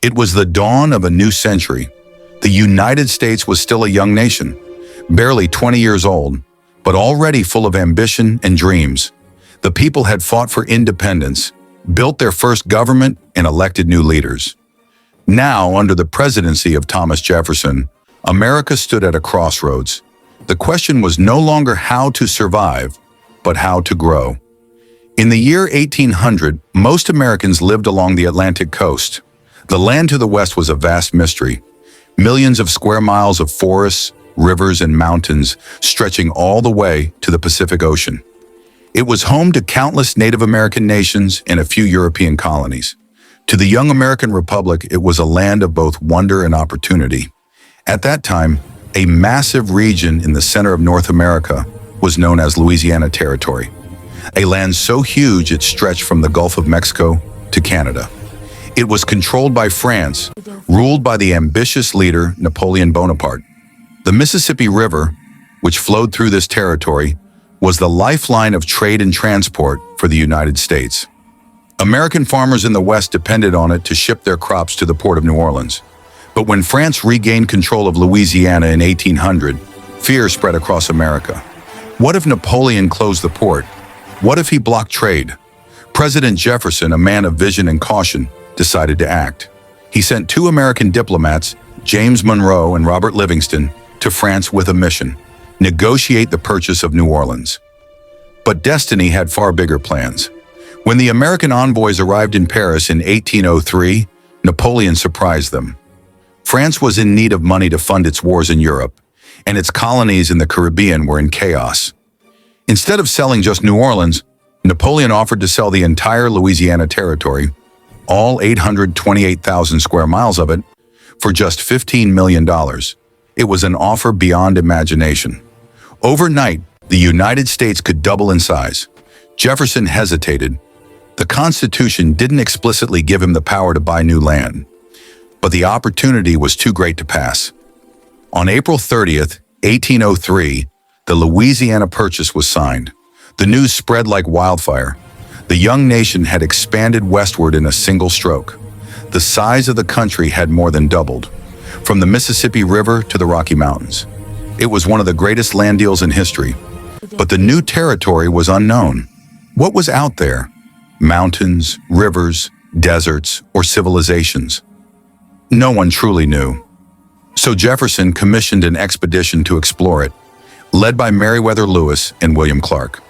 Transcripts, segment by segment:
It was the dawn of a new century. The United States was still a young nation, barely 20 years old, but already full of ambition and dreams. The people had fought for independence, built their first government, and elected new leaders. Now, under the presidency of Thomas Jefferson, America stood at a crossroads. The question was no longer how to survive, but how to grow. In the year 1800, most Americans lived along the Atlantic coast. The land to the west was a vast mystery. Millions of square miles of forests, rivers, and mountains stretching all the way to the Pacific Ocean. It was home to countless Native American nations and a few European colonies. To the young American Republic, it was a land of both wonder and opportunity. At that time, a massive region in the center of North America was known as Louisiana Territory, a land so huge it stretched from the Gulf of Mexico to Canada. It was controlled by France, ruled by the ambitious leader Napoleon Bonaparte. The Mississippi River, which flowed through this territory, was the lifeline of trade and transport for the United States. American farmers in the West depended on it to ship their crops to the port of New Orleans. But when France regained control of Louisiana in 1800, fear spread across America. What if Napoleon closed the port? What if he blocked trade? President Jefferson, a man of vision and caution, decided to act. He sent two American diplomats, James Monroe and Robert Livingston, to France with a mission: negotiate the purchase of New Orleans. But destiny had far bigger plans. When the American envoys arrived in Paris in 1803, Napoleon surprised them. France was in need of money to fund its wars in Europe, and its colonies in the Caribbean were in chaos. Instead of selling just New Orleans, Napoleon offered to sell the entire Louisiana Territory, all 828,000 square miles of it, for just $15 million. It was an offer beyond imagination. Overnight, the United States could double in size. Jefferson hesitated. The Constitution didn't explicitly give him the power to buy new land, but the opportunity was too great to pass. On April 30th, 1803, the Louisiana Purchase was signed. The news spread like wildfire. The young nation had expanded westward in a single stroke. The size of the country had more than doubled, from the Mississippi River to the Rocky Mountains. It was one of the greatest land deals in history. But the new territory was unknown. What was out there? Mountains, rivers, deserts, or civilizations? No one truly knew. So Jefferson commissioned an expedition to explore it, led by Meriwether Lewis and William Clark.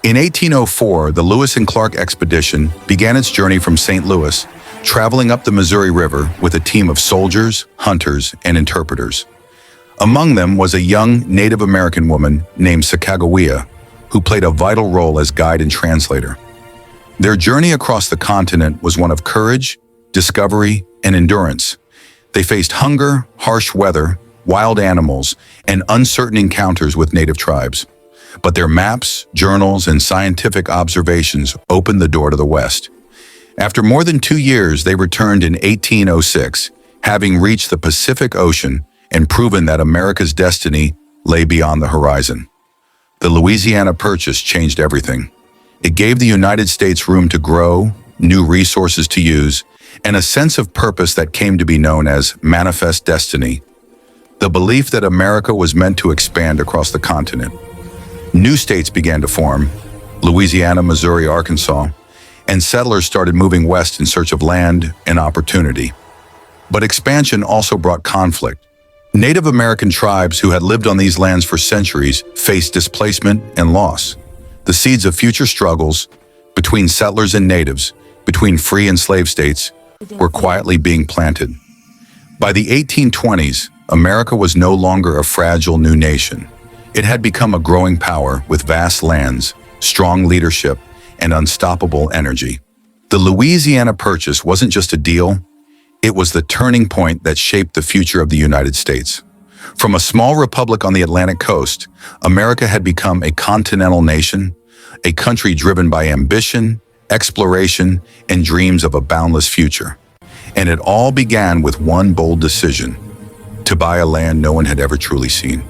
In 1804, the Lewis and Clark expedition began its journey from St. Louis, traveling up the Missouri River with a team of soldiers, hunters, and interpreters. Among them was a young Native American woman named Sacagawea, who played a vital role as guide and translator. Their journey across the continent was one of courage, discovery, and endurance. They faced hunger, harsh weather, wild animals, and uncertain encounters with native tribes. But their maps, journals, and scientific observations opened the door to the West. After more than 2 years, they returned in 1806, having reached the Pacific Ocean and proven that America's destiny lay beyond the horizon. The Louisiana Purchase changed everything. It gave the United States room to grow, new resources to use, and a sense of purpose that came to be known as manifest destiny, the belief that America was meant to expand across the continent. New states began to form: Louisiana, Missouri, Arkansas, and settlers started moving west in search of land and opportunity. But expansion also brought conflict. Native American tribes who had lived on these lands for centuries faced displacement and loss. The seeds of future struggles between settlers and natives, between free and slave states, were quietly being planted. By the 1820s, America was no longer a fragile new nation. It had become a growing power with vast lands, strong leadership, and unstoppable energy. The Louisiana Purchase wasn't just a deal, it was the turning point that shaped the future of the United States. From a small republic on the Atlantic coast, America had become a continental nation, a country driven by ambition, exploration, and dreams of a boundless future. And it all began with one bold decision: to buy a land no one had ever truly seen.